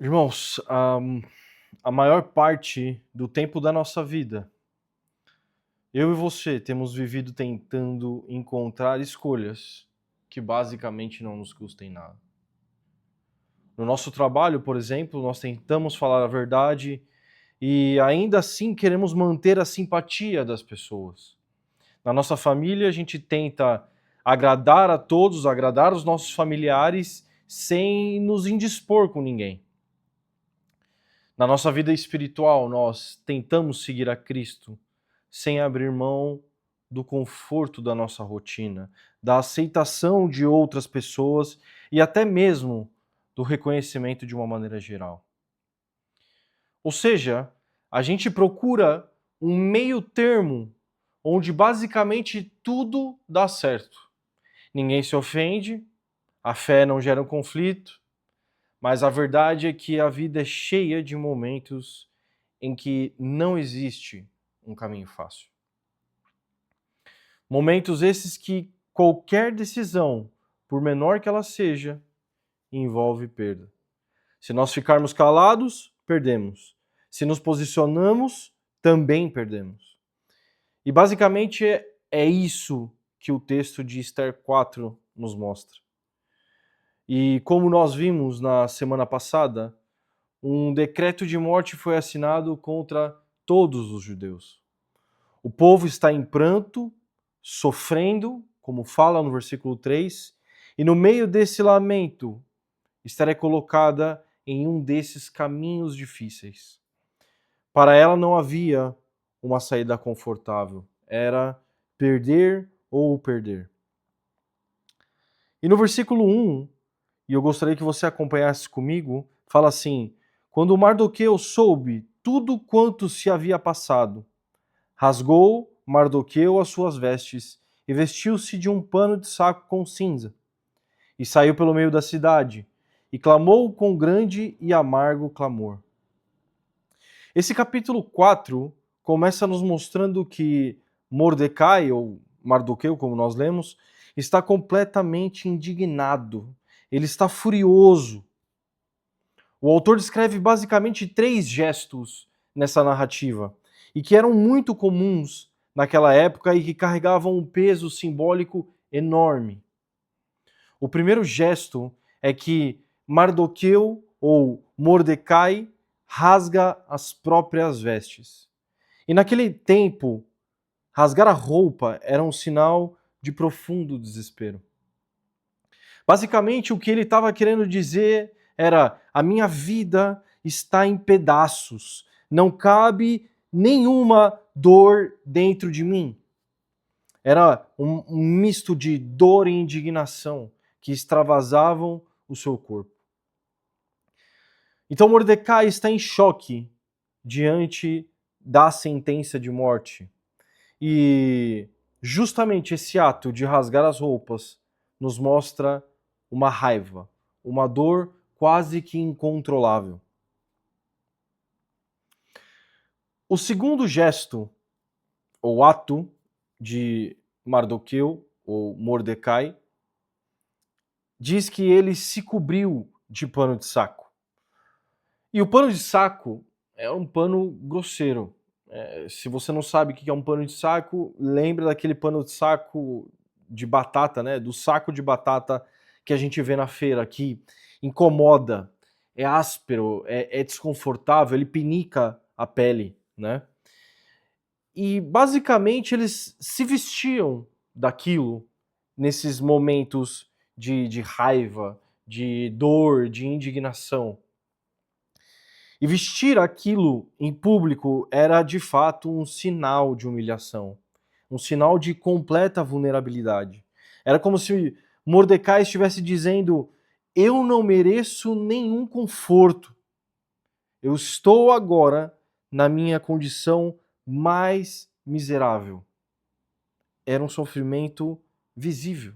Irmãos, a maior parte do tempo da nossa vida, eu e você temos vivido tentando encontrar escolhas que basicamente não nos custem nada. No nosso trabalho, por exemplo, nós tentamos falar a verdade e ainda assim queremos manter a simpatia das pessoas. Na nossa família, a gente tenta agradar a todos, agradar os nossos familiares, sem nos indispor com ninguém. Na nossa vida espiritual, nós tentamos seguir a Cristo sem abrir mão do conforto da nossa rotina, da aceitação de outras pessoas e até mesmo do reconhecimento de uma maneira geral. Ou seja, a gente procura um meio termo onde basicamente tudo dá certo. Ninguém se ofende, a fé não gera um conflito, mas a verdade é que a vida é cheia de momentos em que não existe um caminho fácil. Momentos esses que qualquer decisão, por menor que ela seja, envolve perda. Se nós ficarmos calados, perdemos. Se nos posicionamos, também perdemos. E basicamente é isso que o texto de Esther 4 nos mostra. E como nós vimos na semana passada, um decreto de morte foi assinado contra todos os judeus. O povo está em pranto, sofrendo, como fala no versículo 3, e no meio desse lamento estará colocada em um desses caminhos difíceis. Para ela não havia uma saída confortável, era perder ou perder. E no versículo 1, e eu gostaria que você acompanhasse comigo, fala assim: quando Mardoqueu soube tudo quanto se havia passado, rasgou Mardoqueu as suas vestes e vestiu-se de um pano de saco com cinza, e saiu pelo meio da cidade, e clamou com grande e amargo clamor. Esse capítulo 4 começa nos mostrando que Mordecai, ou Mardoqueu, como nós lemos, está completamente indignado, ele está furioso. O autor descreve basicamente três gestos nessa narrativa, e que eram muito comuns naquela época e que carregavam um peso simbólico enorme. O primeiro gesto é que Mardoqueu ou Mordecai rasga as próprias vestes. E naquele tempo, rasgar a roupa era um sinal de profundo desespero. Basicamente, o que ele estava querendo dizer era: a minha vida está em pedaços, não cabe nenhuma dor dentro de mim. Era um misto de dor e indignação que extravasavam o seu corpo. Então Mordecai está em choque diante da sentença de morte. E justamente esse ato de rasgar as roupas nos mostra uma raiva, uma dor quase que incontrolável. O segundo gesto, ou ato, de Mardoqueu, ou Mordecai, diz que ele se cobriu de pano de saco. E o pano de saco é um pano grosseiro. Se você não sabe o que é um pano de saco, lembra daquele pano de saco de batata, né? Do saco de batata que a gente vê na feira, que incomoda, é áspero, é desconfortável, ele pinica a pele, né? E basicamente eles se vestiam daquilo nesses momentos de raiva, de dor, de indignação. E vestir aquilo em público era de fato um sinal de humilhação, um sinal de completa vulnerabilidade. Era como se Mordecai estivesse dizendo: eu não mereço nenhum conforto. Eu estou agora na minha condição mais miserável. Era um sofrimento visível.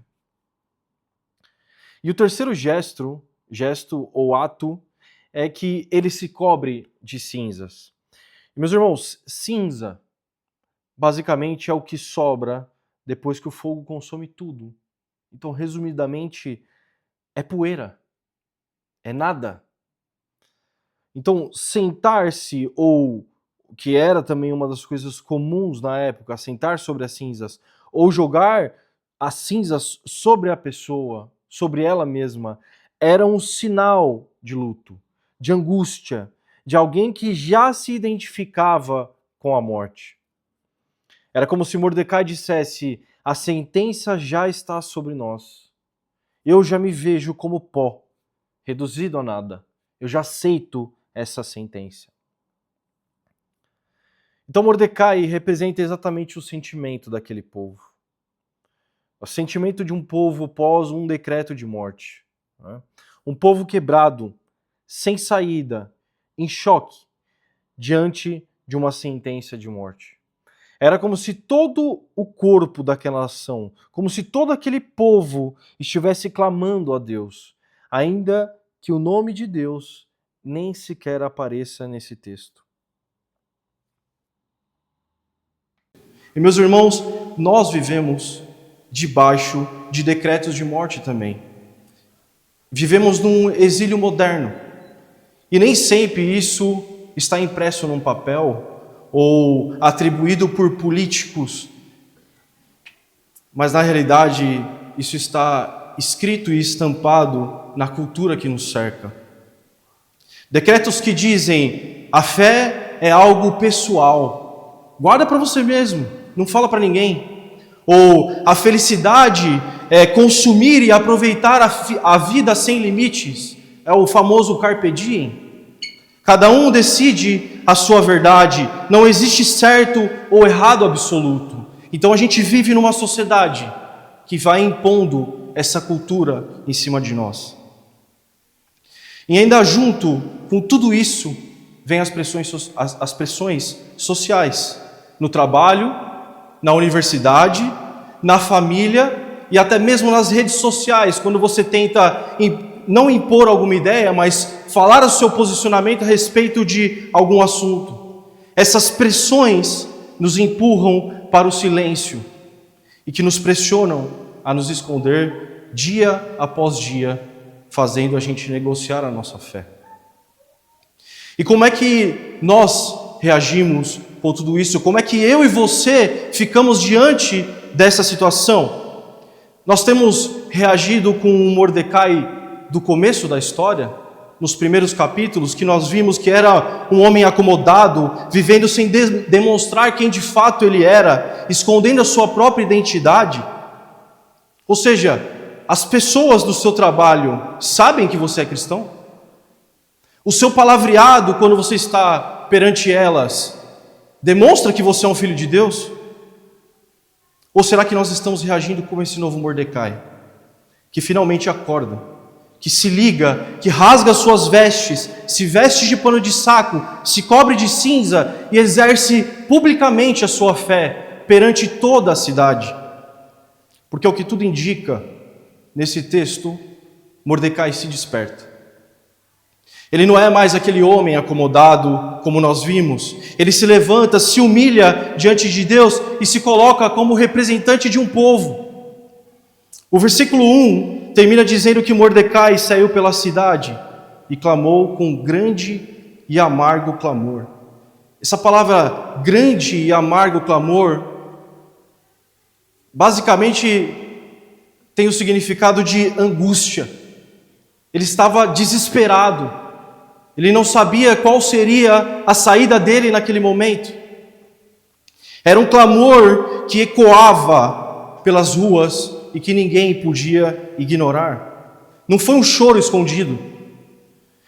E o terceiro gesto ou ato, é que ele se cobre de cinzas. E, meus irmãos, cinza basicamente é o que sobra depois que o fogo consome tudo. Então, resumidamente, é poeira, é nada. Então, sentar-se, ou que era também uma das coisas comuns na época, sentar sobre as cinzas, ou jogar as cinzas sobre a pessoa, sobre ela mesma, era um sinal de luto, de angústia, de alguém que já se identificava com a morte. Era como se Mordecai dissesse: a sentença já está sobre nós. Eu já me vejo como pó, reduzido a nada. Eu já aceito essa sentença. Então Mordecai representa exatamente o sentimento daquele povo. O sentimento de um povo pós um decreto de morte. Né? Um povo quebrado, sem saída, em choque, diante de uma sentença de morte. Era como se todo o corpo daquela nação, como se todo aquele povo estivesse clamando a Deus, ainda que o nome de Deus nem sequer apareça nesse texto. E meus irmãos, nós vivemos debaixo de decretos de morte também. Vivemos num exílio moderno. E nem sempre isso está impresso num papel ou atribuído por políticos, mas na realidade isso está escrito e estampado na cultura que nos cerca. Decretos que dizem: a fé é algo pessoal, guarda para você mesmo, não fala para ninguém. Ou a felicidade é consumir e aproveitar a vida sem limites, é o famoso carpe diem. Cada um decide a sua verdade, não existe certo ou errado absoluto. Então a gente vive numa sociedade que vai impondo essa cultura em cima de nós. E ainda junto com tudo isso, vem as pressões sociais, no trabalho, na universidade, na família e até mesmo nas redes sociais, quando você tenta não impor alguma ideia, mas falar o seu posicionamento a respeito de algum assunto. Essas pressões nos empurram para o silêncio e que nos pressionam a nos esconder dia após dia, fazendo a gente negociar a nossa fé. E como é que nós reagimos com tudo isso? Como é que eu e você ficamos diante dessa situação? Nós temos reagido com o Mordecai do começo da história, nos primeiros capítulos, que nós vimos que era um homem acomodado, vivendo sem demonstrar quem de fato ele era, escondendo a sua própria identidade. Ou seja, as pessoas do seu trabalho sabem que você é cristão? O seu palavreado, quando você está perante elas, demonstra que você é um filho de Deus? Ou será que nós estamos reagindo como esse novo Mordecai, que finalmente acorda, que se liga, que rasga suas vestes, se veste de pano de saco, se cobre de cinza e exerce publicamente a sua fé perante toda a cidade? Porque o que tudo indica, nesse texto, Mordecai se desperta. Ele não é mais aquele homem acomodado, como nós vimos. Ele se levanta, se humilha diante de Deus e se coloca como representante de um povo. O versículo 1 termina dizendo que Mordecai saiu pela cidade e clamou com grande e amargo clamor. Essa palavra grande e amargo clamor basicamente tem o significado de angústia. Ele estava desesperado. Ele não sabia qual seria a saída dele naquele momento. Era um clamor que ecoava pelas ruas e que ninguém podia ignorar. Não foi um choro escondido.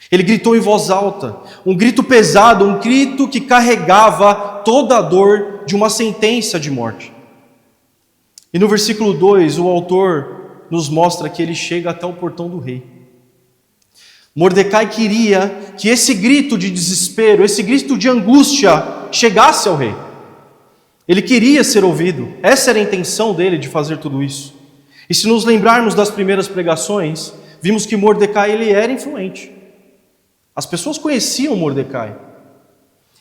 Ele gritou em voz alta, um grito pesado, um grito que carregava toda a dor de uma sentença de morte. E no versículo 2, o autor nos mostra que ele chega até o portão do rei. Mordecai queria que esse grito de desespero, esse grito de angústia chegasse ao rei. Ele queria ser ouvido. Essa era a intenção dele de fazer tudo isso. E se nos lembrarmos das primeiras pregações, vimos que Mordecai ele era influente. As pessoas conheciam Mordecai.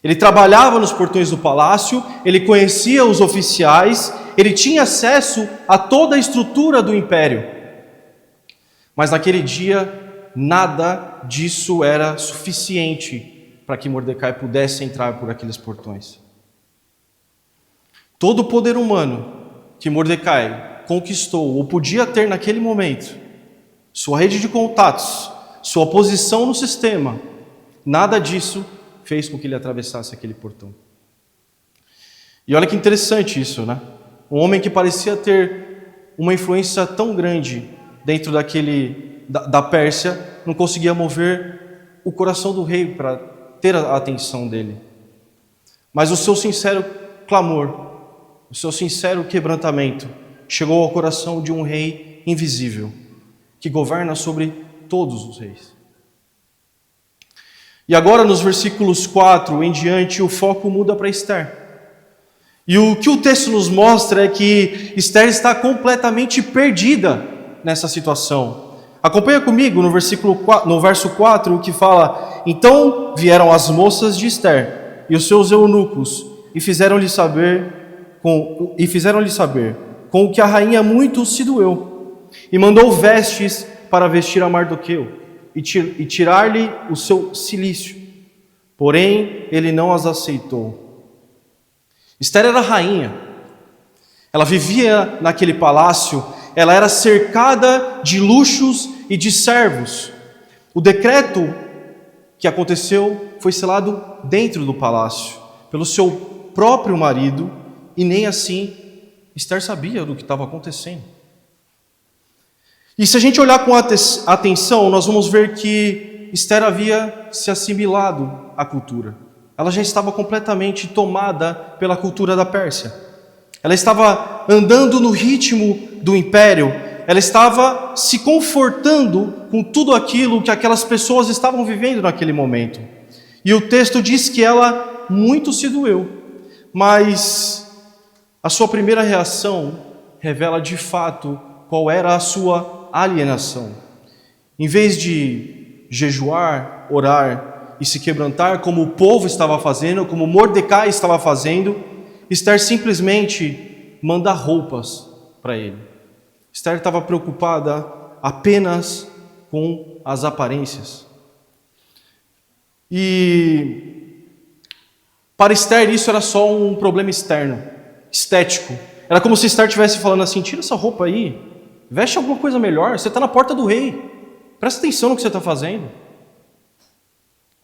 Ele trabalhava nos portões do palácio, ele conhecia os oficiais, ele tinha acesso a toda a estrutura do império. Mas naquele dia, nada disso era suficiente para que Mordecai pudesse entrar por aqueles portões. Todo o poder humano que Mordecai conquistou ou podia ter naquele momento, sua rede de contatos, sua posição no sistema, nada disso fez com que ele atravessasse aquele portão. E olha que interessante isso, né? Um homem que parecia ter uma influência tão grande dentro da Pérsia, não conseguia mover o coração do rei para ter a atenção dele. Mas o seu sincero clamor, o seu sincero quebrantamento, chegou ao coração de um rei invisível, que governa sobre todos os reis. E agora, nos versículos 4 em diante, o foco muda para Esther. E o que o texto nos mostra é que Esther está completamente perdida nessa situação. Acompanha comigo no verso 4, que fala: Então vieram as moças de Esther e os seus eunucos e fizeram-lhe saber com o que a rainha muito se doeu, e mandou vestes para vestir a Mardoqueu e tirar-lhe o seu cilício. Porém, ele não as aceitou. Esther era rainha, ela vivia naquele palácio, ela era cercada de luxos e de servos. O decreto que aconteceu foi selado dentro do palácio, pelo seu próprio marido, e nem assim Esther sabia do que estava acontecendo. E se a gente olhar com atenção, nós vamos ver que Esther havia se assimilado à cultura. Ela já estava completamente tomada pela cultura da Pérsia. Ela estava andando no ritmo do império. Ela estava se confortando com tudo aquilo que aquelas pessoas estavam vivendo naquele momento. E o texto diz que ela muito se doeu. Mas a sua primeira reação revela de fato qual era a sua alienação. Em vez de jejuar, orar e se quebrantar como o povo estava fazendo, como Mordecai estava fazendo, Esther simplesmente manda roupas para ele. Esther estava preocupada apenas com as aparências. E para Esther isso era só um problema externo, estético. Era como se Esther estivesse falando assim: tira essa roupa aí, veste alguma coisa melhor, você está na porta do rei, presta atenção no que você está fazendo.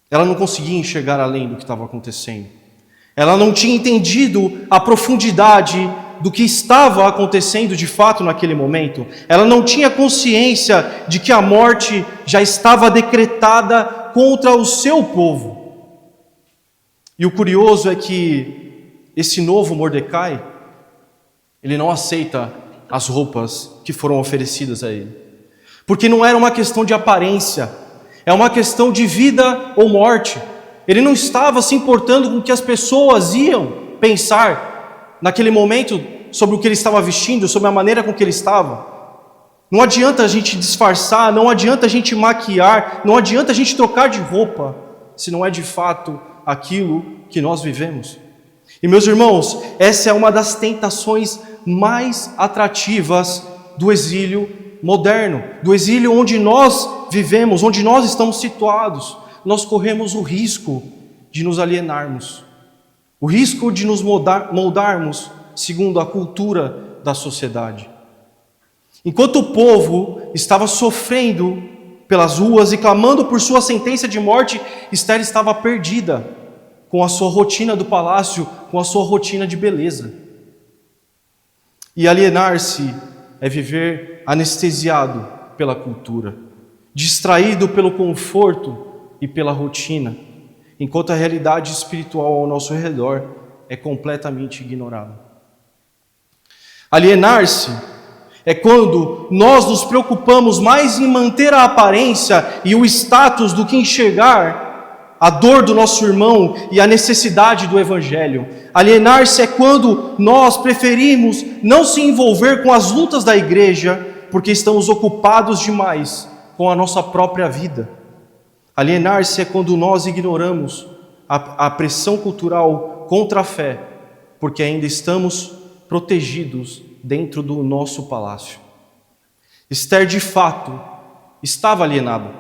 Ela não conseguia enxergar além do que estava acontecendo. Ela não tinha entendido a profundidade do que estava acontecendo de fato naquele momento. Ela não tinha consciência de que a morte já estava decretada contra o seu povo. E o curioso é que esse novo Mordecai, ele não aceita as roupas que foram oferecidas a ele. Porque não era uma questão de aparência, é uma questão de vida ou morte. Ele não estava se importando com o que as pessoas iam pensar naquele momento sobre o que ele estava vestindo, sobre a maneira com que ele estava. Não adianta a gente disfarçar, não adianta a gente maquiar, não adianta a gente trocar de roupa, se não é de fato aquilo que nós vivemos. E meus irmãos, essa é uma das tentações mais atrativas do exílio moderno, do exílio onde nós vivemos, onde nós estamos situados. Nós corremos o risco de nos alienarmos, o risco de nos moldarmos segundo a cultura da sociedade. Enquanto o povo estava sofrendo pelas ruas e clamando por sua sentença de morte, Esther estava perdida com a sua rotina do palácio, com a sua rotina de beleza. E alienar-se é viver anestesiado pela cultura, distraído pelo conforto e pela rotina, enquanto a realidade espiritual ao nosso redor é completamente ignorada. Alienar-se é quando nós nos preocupamos mais em manter a aparência e o status do que enxergar a dor do nosso irmão e a necessidade do Evangelho. Alienar-se é quando nós preferimos não se envolver com as lutas da igreja, porque estamos ocupados demais com a nossa própria vida. Alienar-se é quando nós ignoramos a pressão cultural contra a fé, porque ainda estamos protegidos dentro do nosso palácio. Esther, de fato, estava alienada.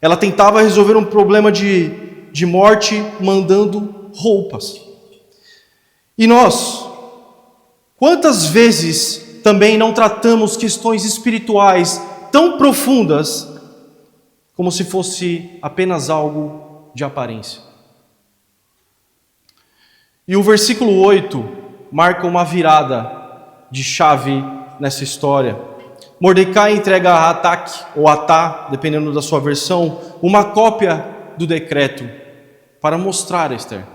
Ela tentava resolver um problema de morte mandando roupas. E nós, quantas vezes também não tratamos questões espirituais tão profundas como se fosse apenas algo de aparência? E o versículo 8 marca uma virada de chave nessa história. Mordecai entrega a Ataque, ou Atá, dependendo da sua versão, uma cópia do decreto para mostrar a Esther.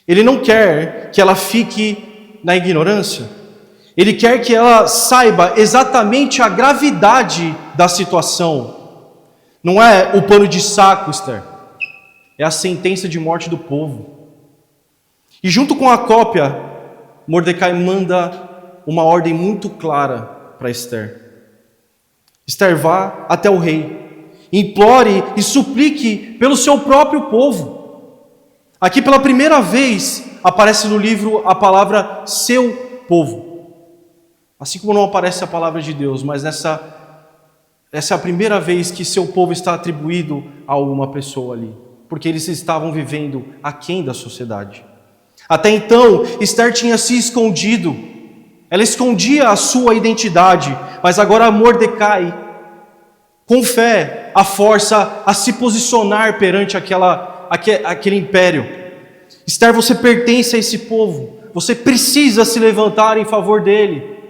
Ele não quer que ela fique na ignorância. Ele quer que ela saiba exatamente a gravidade da situação. Não é o pano de saco, Esther. É a sentença de morte do povo. E junto com a cópia, Mordecai manda uma ordem muito clara para Esther. Esther, vá até o rei, implore e suplique pelo seu próprio povo. Aqui pela primeira vez aparece no livro a palavra seu povo. Assim como não aparece a palavra de Deus, mas essa é a primeira vez que seu povo está atribuído a alguma pessoa ali, porque eles estavam vivendo aquém da sociedade. Até então, Esther tinha se escondido, ela escondia a sua identidade, mas agora Mordecai, com fé, a força a se posicionar perante aquele império. Esther, você pertence a esse povo, você precisa se levantar em favor dele.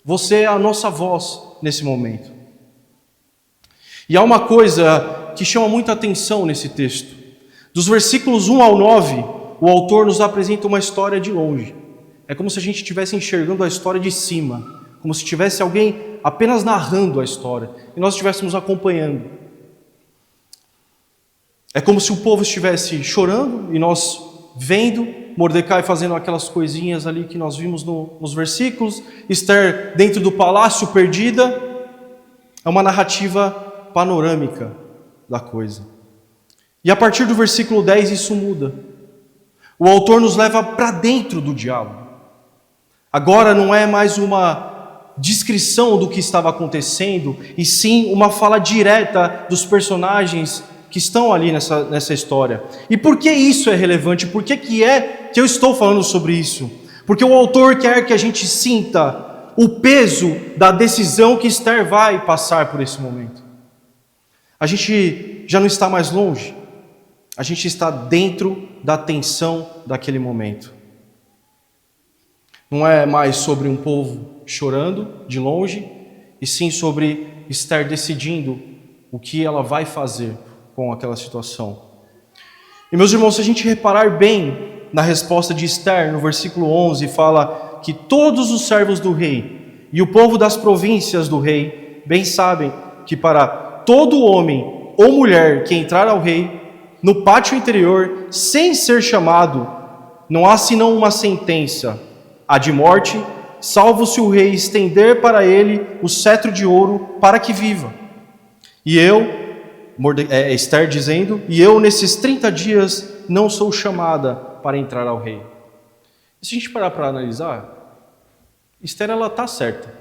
Você é a nossa voz nesse momento. E há uma coisa que chama muita atenção nesse texto. Dos versículos 1 ao 9, o autor nos apresenta uma história de longe. É como se a gente estivesse enxergando a história de cima, como se tivesse alguém apenas narrando a história e nós estivéssemos acompanhando. É como se o povo estivesse chorando e nós vendo, Mordecai fazendo aquelas coisinhas ali que nós vimos nos versículos, Esther dentro do palácio perdida. É uma narrativa panorâmica da coisa. E a partir do versículo 10 isso muda. O autor nos leva para dentro do diálogo. Agora não é mais uma descrição do que estava acontecendo, e sim uma fala direta dos personagens que estão ali nessa história. E por que isso é relevante? Por que eu estou falando sobre isso? Porque o autor quer que a gente sinta o peso da decisão que Esther vai passar por esse momento. A gente já não está mais longe, a gente está dentro da tensão daquele momento. Não é mais sobre um povo chorando de longe, e sim sobre Esther decidindo o que ela vai fazer com aquela situação. E meus irmãos, se a gente reparar bem na resposta de Esther, no versículo 11, fala que todos os servos do rei e o povo das províncias do rei bem sabem que para todo homem ou mulher que entrar ao rei no pátio interior sem ser chamado, não há senão uma sentença, a de morte, salvo se o rei estender para ele o cetro de ouro para que viva. E Esther dizendo, e eu nesses 30 dias não sou chamada para entrar ao rei. E se a gente parar para analisar, Esther ela está certa.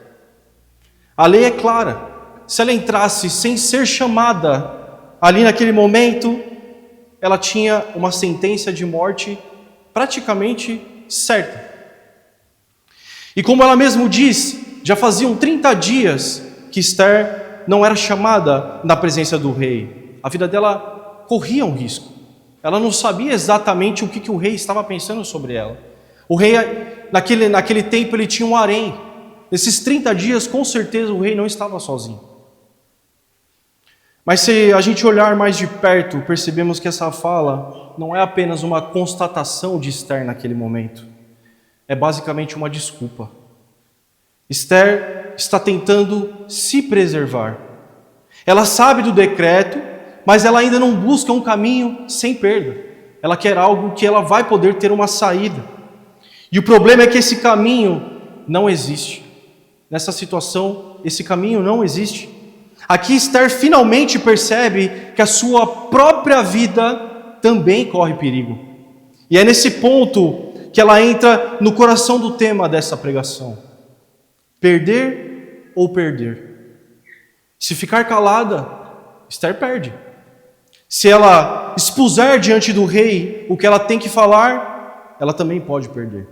A lei é clara. Se ela entrasse sem ser chamada ali naquele momento, ela tinha uma sentença de morte praticamente certa. E como ela mesmo diz, já faziam 30 dias que Esther não era chamada na presença do rei. A vida dela corria um risco. Ela não sabia exatamente o que o rei estava pensando sobre ela. O rei, naquele tempo, ele tinha um harém. Nesses 30 dias, com certeza, o rei não estava sozinho. Mas se a gente olhar mais de perto, percebemos que essa fala não é apenas uma constatação de Esther naquele momento. É basicamente uma desculpa. Esther está tentando se preservar. Ela sabe do decreto, mas ela ainda não busca um caminho sem perda. Ela quer algo que ela vai poder ter uma saída. E o problema é que esse caminho não existe. Nessa situação, esse caminho não existe. Aqui Esther finalmente percebe que a sua própria vida também corre perigo. E é nesse ponto que ela entra no coração do tema dessa pregação. Perder ou perder? Se ficar calada, Esther perde. Se ela expuser diante do rei o que ela tem que falar, ela também pode perder.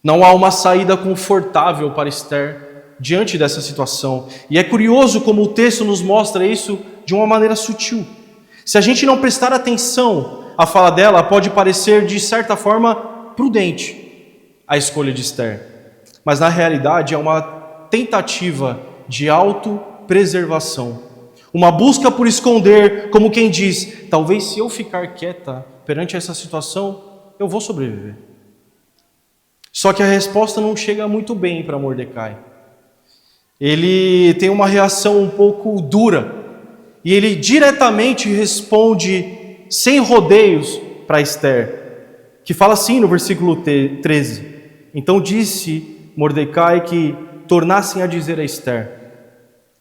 Não há uma saída confortável para Esther diante dessa situação. E é curioso como o texto nos mostra isso de uma maneira sutil. Se a gente não prestar atenção à fala dela, pode parecer de certa forma prudente a escolha de Esther. Mas na realidade é uma tentativa de autopreservação. Uma busca por esconder, como quem diz, talvez se eu ficar quieta perante essa situação, eu vou sobreviver. Só que a resposta não chega muito bem para Mordecai. Ele tem uma reação um pouco dura, e ele diretamente responde, sem rodeios, para Esther, que fala assim no versículo 13. Então disse Mordecai que tornassem a dizer a Esther: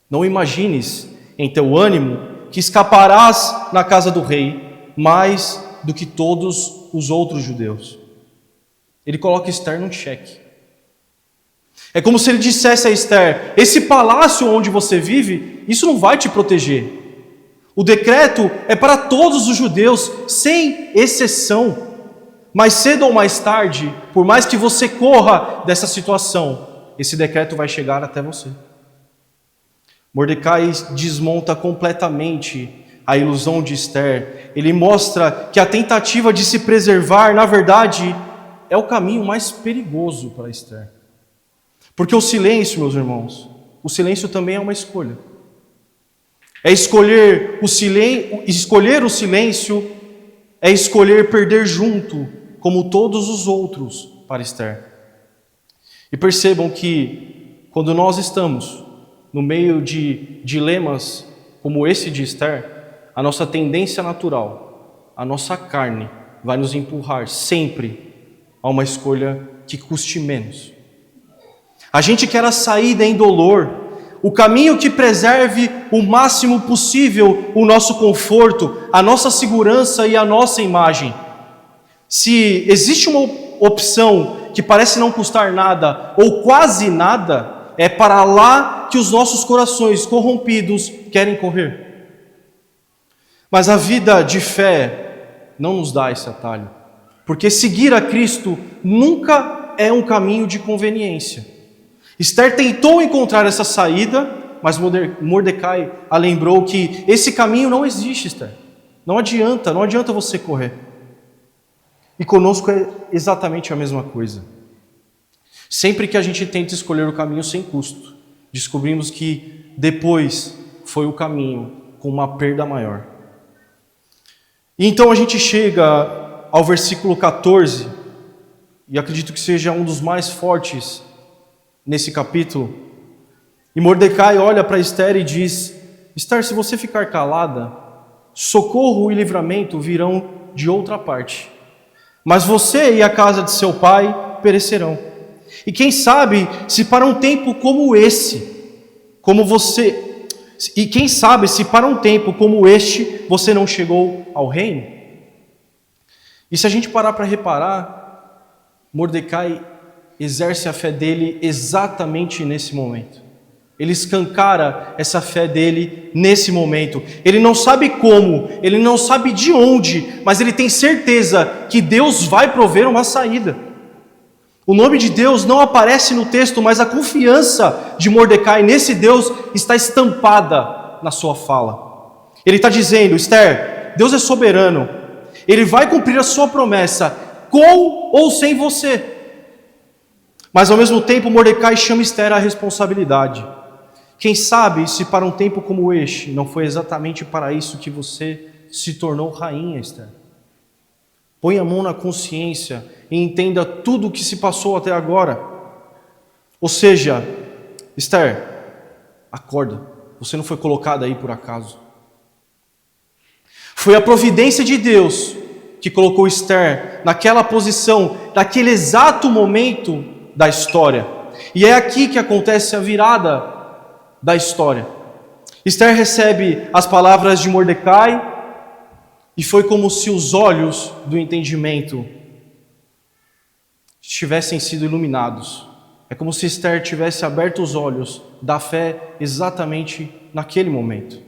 não imagines em teu ânimo que escaparás na casa do rei mais do que todos os outros judeus. Ele coloca Esther num xeque. É como se ele dissesse a Esther: esse palácio onde você vive, isso não vai te proteger. O decreto é para todos os judeus, sem exceção. Mais cedo ou mais tarde, por mais que você corra dessa situação, esse decreto vai chegar até você. Mordecai desmonta completamente a ilusão de Esther. Ele mostra que a tentativa de se preservar, na verdade, é o caminho mais perigoso para Esther. Porque o silêncio, meus irmãos, o silêncio também é uma escolha. É escolher o silêncio, é escolher perder junto, como todos os outros, para Esther. E percebam que, quando nós estamos no meio de dilemas como esse de Esther, a nossa tendência natural, a nossa carne, vai nos empurrar sempre a uma escolha que custe menos. A gente quer a saída indolor, o caminho que preserve o máximo possível o nosso conforto, a nossa segurança e a nossa imagem. Se existe uma opção que parece não custar nada ou quase nada, é para lá que os nossos corações corrompidos querem correr. Mas a vida de fé não nos dá esse atalho, porque seguir a Cristo nunca é um caminho de conveniência. Esther tentou encontrar essa saída, mas Mordecai a lembrou que esse caminho não existe, Esther. Não adianta você correr. E conosco é exatamente a mesma coisa. Sempre que a gente tenta escolher o caminho sem custo, descobrimos que depois foi o caminho com uma perda maior. E então a gente chega ao versículo 14, e acredito que seja um dos mais fortes nesse capítulo. E Mordecai olha para Esther e diz: Esther, se você ficar calada, socorro e livramento virão de outra parte. Mas você e a casa de seu pai perecerão. E quem sabe se para um tempo como esse, você não chegou ao reino? E se a gente parar para reparar, Mordecai exerce a fé dele exatamente nesse momento. Ele escancara essa fé dele nesse momento. Ele não sabe como, ele não sabe de onde, mas ele tem certeza que Deus vai prover uma saída. O nome de Deus não aparece no texto, mas a confiança de Mordecai nesse Deus está estampada na sua fala. Ele está dizendo: Esther, Deus é soberano, Ele vai cumprir a sua promessa, com ou sem você. Mas ao mesmo tempo Mordecai chama Esther à responsabilidade. Quem sabe se para um tempo como este não foi exatamente para isso que você se tornou rainha, Esther. Põe a mão na consciência e entenda tudo o que se passou até agora. Ou seja, Esther, acorda, você não foi colocada aí por acaso. Foi a providência de Deus que colocou Esther naquela posição, naquele exato momento da história. E é aqui que acontece a virada da história. Esther recebe as palavras de Mordecai e foi como se os olhos do entendimento tivessem sido iluminados. É como se Esther tivesse aberto os olhos da fé exatamente naquele momento.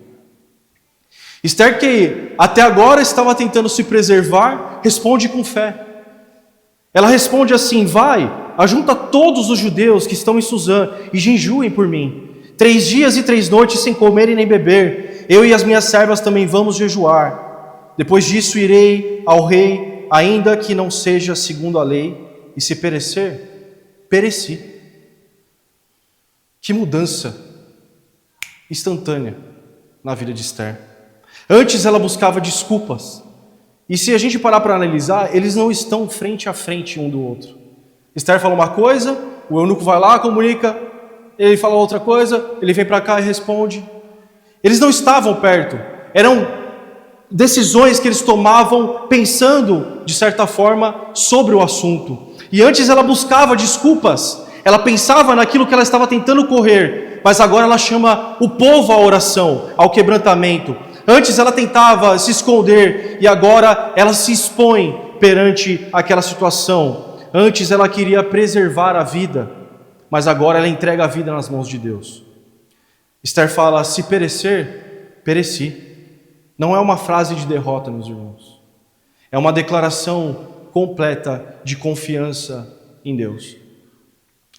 Esther, que até agora estava tentando se preservar, responde com fé. Ela responde assim: vai, ajunta todos os judeus que estão em Suzã e jejuem por mim. 3 dias e 3 noites sem comer e nem beber. Eu e as minhas servas também vamos jejuar. Depois disso irei ao rei, ainda que não seja segundo a lei, e se perecer, pereci. Que mudança instantânea na vida de Esther. Antes ela buscava desculpas. E se a gente parar para analisar, eles não estão frente a frente um do outro. Esther fala uma coisa, o eunuco vai lá, comunica, ele fala outra coisa, ele vem para cá e responde. Eles não estavam perto. Eram decisões que eles tomavam pensando, de certa forma, sobre o assunto. E antes ela buscava desculpas, ela pensava naquilo que ela estava tentando correr, mas agora ela chama o povo à oração, ao quebrantamento. Antes ela tentava se esconder e agora ela se expõe perante aquela situação. Antes ela queria preservar a vida, mas agora ela entrega a vida nas mãos de Deus. Esther fala: se perecer, pereci. Não é uma frase de derrota, meus irmãos. É uma declaração completa de confiança em Deus.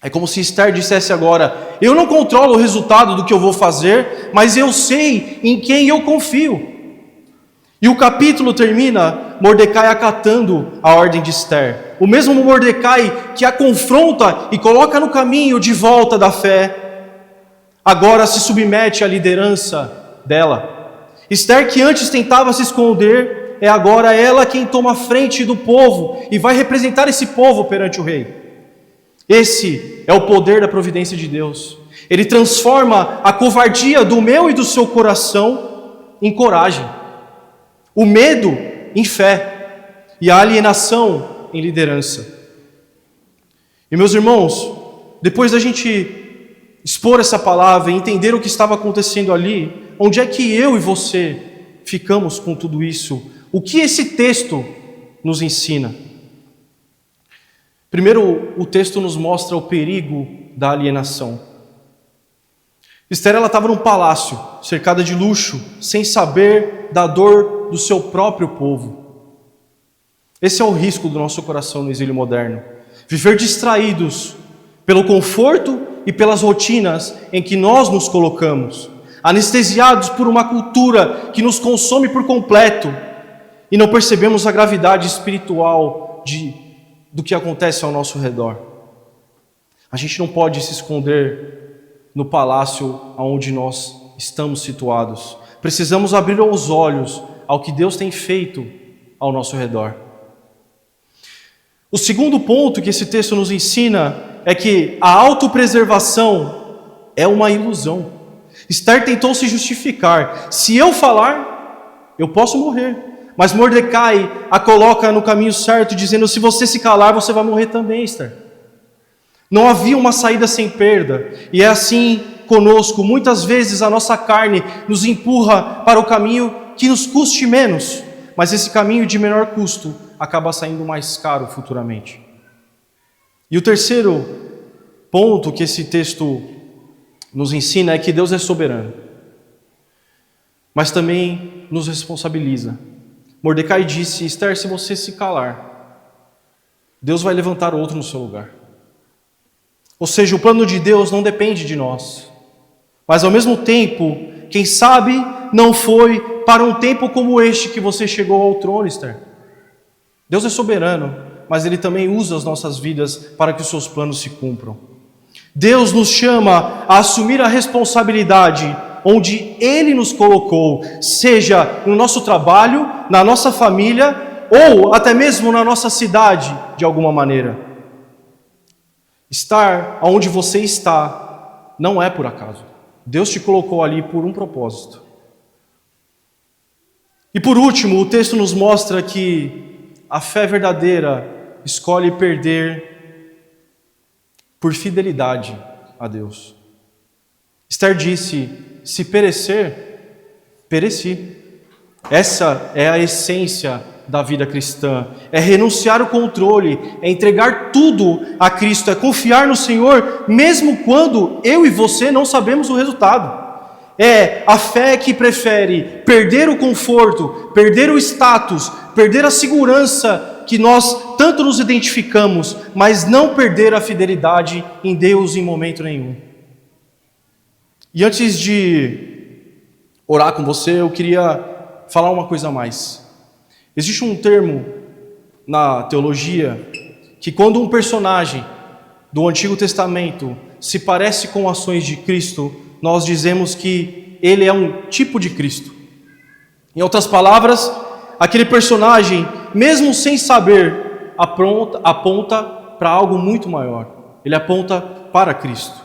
É como se Esther dissesse agora: eu não controlo o resultado do que eu vou fazer, mas eu sei em quem eu confio. E o capítulo termina Mordecai acatando a ordem de Esther. O mesmo Mordecai que a confronta e coloca no caminho de volta da fé, agora se submete à liderança dela. Esther, que antes tentava se esconder, é agora ela quem toma a frente do povo e vai representar esse povo perante o rei. Esse é o poder da providência de Deus. Ele transforma a covardia do meu e do seu coração em coragem, o medo em fé e a alienação em liderança. E meus irmãos, depois da gente expor essa palavra e entender o que estava acontecendo ali, onde é que eu e você ficamos com tudo isso? O que esse texto nos ensina? Primeiro, o texto nos mostra o perigo da alienação. Esther, ela estava num palácio, cercada de luxo, sem saber da dor do seu próprio povo. Esse é o risco do nosso coração no exílio moderno. Viver distraídos pelo conforto e pelas rotinas em que nós nos colocamos, anestesiados por uma cultura que nos consome por completo e não percebemos a gravidade espiritual do que acontece ao nosso redor. A gente não pode se esconder no palácio onde nós estamos situados. Precisamos abrir os olhos ao que Deus tem feito ao nosso redor. O segundo ponto que esse texto nos ensina é que a autopreservação é uma ilusão. Esther tentou se justificar. Se eu falar, eu posso morrer. Mas Mordecai a coloca no caminho certo, dizendo: se você se calar, você vai morrer também, Esther. Não havia uma saída sem perda. E é assim conosco. Muitas vezes a nossa carne nos empurra para o caminho que nos custe menos, mas esse caminho de menor custo acaba saindo mais caro futuramente. E o terceiro ponto que esse texto nos ensina é que Deus é soberano, mas também nos responsabiliza. Mordecai disse: Esther, se você se calar, Deus vai levantar outro no seu lugar. Ou seja, o plano de Deus não depende de nós, mas ao mesmo tempo, quem sabe não foi para um tempo como este que você chegou ao trono, Esther. Deus é soberano, mas Ele também usa as nossas vidas para que os seus planos se cumpram. Deus nos chama a assumir a responsabilidade onde Ele nos colocou, seja no nosso trabalho, na nossa família ou até mesmo na nossa cidade, de alguma maneira. Estar onde você está não é por acaso. Deus te colocou ali por um propósito. E por último, o texto nos mostra que a fé verdadeira escolhe perder por fidelidade a Deus. Esther disse: se perecer, pereci. Essa é a essência da vida cristã. É renunciar ao controle, é entregar tudo a Cristo, é confiar no Senhor, mesmo quando eu e você não sabemos o resultado. É a fé que prefere perder o conforto, perder o status, perder a segurança que nós tanto nos identificamos, mas não perder a fidelidade em Deus em momento nenhum. E antes de orar com você, eu queria falar uma coisa a mais. Existe um termo na teologia que quando um personagem do Antigo Testamento se parece com ações de Cristo, nós dizemos que ele é um tipo de Cristo. Em outras palavras, aquele personagem, mesmo sem saber, aponta para algo muito maior. Ele aponta para Cristo.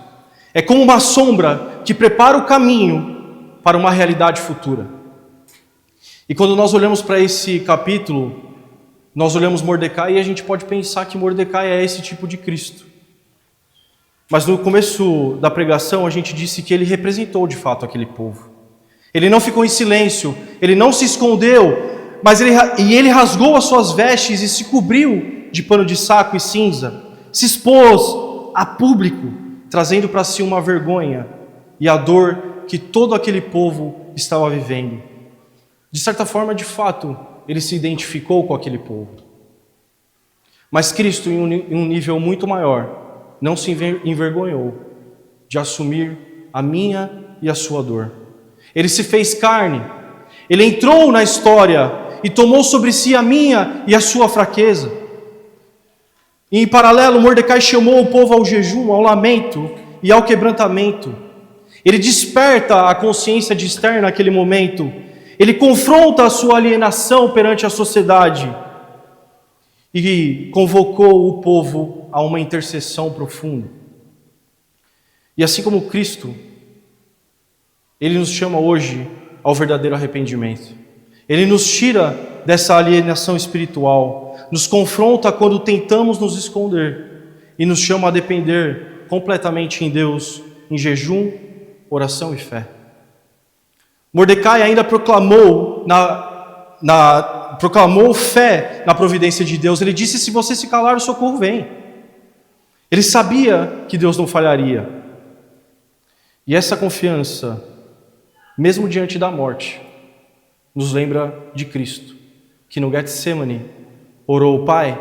É como uma sombra que prepara o caminho para uma realidade futura. E quando nós olhamos para esse capítulo, nós olhamos Mordecai e a gente pode pensar que Mordecai é esse tipo de Cristo. Mas no começo da pregação a gente disse que ele representou de fato aquele povo. Ele não ficou em silêncio, ele não se escondeu, mas ele rasgou as suas vestes e se cobriu de pano de saco e cinza. Se expôs a público, trazendo para si uma vergonha e a dor que todo aquele povo estava vivendo. De certa forma, de fato, ele se identificou com aquele povo. Mas Cristo, em um nível muito maior, não se envergonhou de assumir a minha e a sua dor. Ele se fez carne, ele entrou na história e tomou sobre si a minha e a sua fraqueza. E em paralelo, Mordecai chamou o povo ao jejum, ao lamento e ao quebrantamento. Ele desperta a consciência de Esther naquele momento. Ele confronta a sua alienação perante a sociedade e convocou o povo a uma intercessão profunda. E assim como Cristo, Ele nos chama hoje ao verdadeiro arrependimento. Ele nos tira dessa alienação espiritual, nos confronta quando tentamos nos esconder e nos chama a depender completamente em Deus, em jejum, oração e fé. Mordecai ainda proclamou fé na providência de Deus. Ele disse: se você se calar, o socorro vem. Ele sabia que Deus não falharia. E essa confiança, mesmo diante da morte, nos lembra de Cristo, que no Getsemane orou: Pai,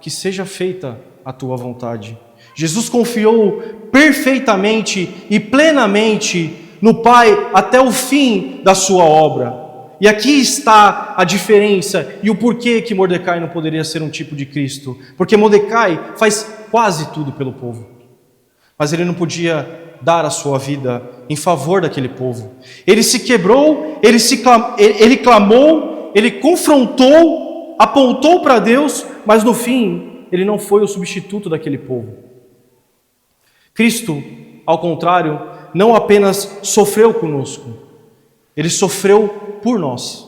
que seja feita a tua vontade. Jesus confiou perfeitamente e plenamente no Pai até o fim da sua obra. E aqui está a diferença e o porquê que Mordecai não poderia ser um tipo de Cristo. Porque Mordecai faz quase tudo pelo povo, mas ele não podia dar a sua vida em favor daquele povo. Ele se quebrou, ele clamou, ele confrontou, apontou para Deus, mas no fim ele não foi o substituto daquele povo. Cristo, ao contrário, não apenas sofreu conosco, ele sofreu por nós.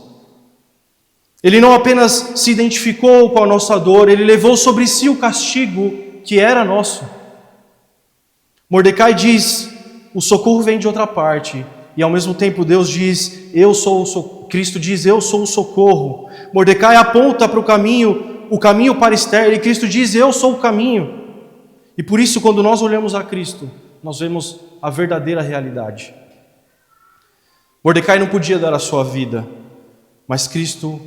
Ele não apenas se identificou com a nossa dor, ele levou sobre si o castigo que era nosso. Mordecai diz: o socorro vem de outra parte, e ao mesmo tempo Deus diz: Cristo diz: eu sou o socorro. Mordecai aponta para o caminho para Esther, e Cristo diz: eu sou o caminho. E por isso, quando nós olhamos a Cristo, nós vemos a verdadeira realidade. Mordecai não podia dar a sua vida, mas Cristo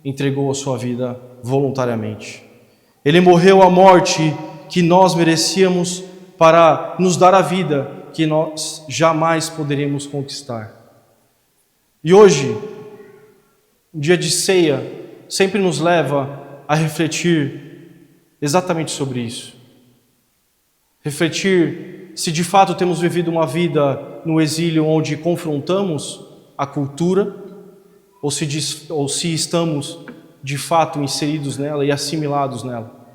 entregou a sua vida voluntariamente. Ele morreu a morte que nós merecíamos para nos dar a vida que nós jamais poderíamos conquistar. E hoje, o dia de ceia sempre nos leva a refletir exatamente sobre isso. Refletir se de fato temos vivido uma vida no exílio onde confrontamos a cultura, ou se estamos de fato inseridos nela e assimilados nela.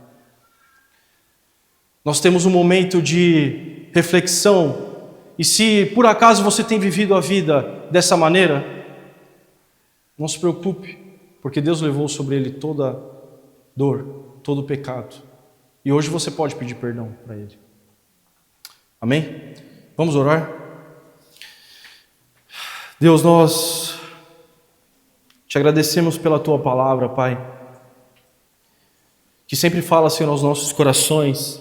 Nós temos um momento de reflexão, e se por acaso você tem vivido a vida dessa maneira, não se preocupe, porque Deus levou sobre ele toda dor, todo pecado, e hoje você pode pedir perdão para ele. Amém? Vamos orar? Deus, nós te agradecemos pela tua palavra, Pai, que sempre fala, Senhor, aos nossos corações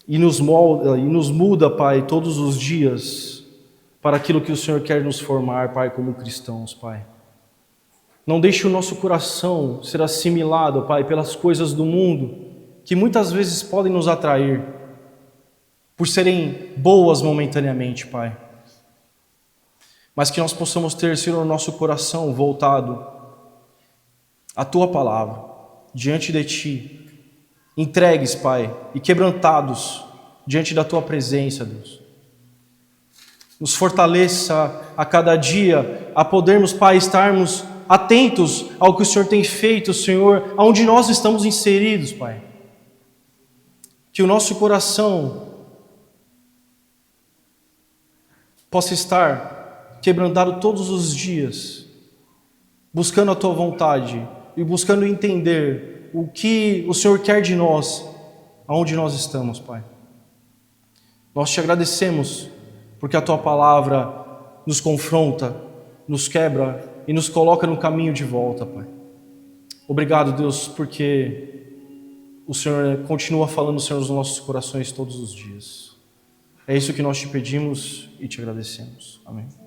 e nos molda e nos muda, Pai, todos os dias para aquilo que o Senhor quer nos formar, Pai, como cristãos, Pai. Não deixe o nosso coração ser assimilado, Pai, pelas coisas do mundo, que muitas vezes podem nos atrair, por serem boas momentaneamente, Pai. Mas que nós possamos ter, Senhor, o nosso coração voltado à Tua Palavra, diante de Ti, entregues, Pai, e quebrantados diante da Tua presença, Deus. Nos fortaleça a cada dia a podermos, Pai, estarmos atentos ao que o Senhor tem feito, Senhor, aonde nós estamos inseridos, Pai. Que o nosso coração possa estar quebrantado todos os dias, buscando a Tua vontade e buscando entender o que o Senhor quer de nós, aonde nós estamos, Pai. Nós Te agradecemos porque a Tua palavra nos confronta, nos quebra e nos coloca no caminho de volta, Pai. Obrigado, Deus, porque o Senhor continua falando, Senhor, nos nossos corações todos os dias. É isso que nós Te pedimos e Te agradecemos. Amém.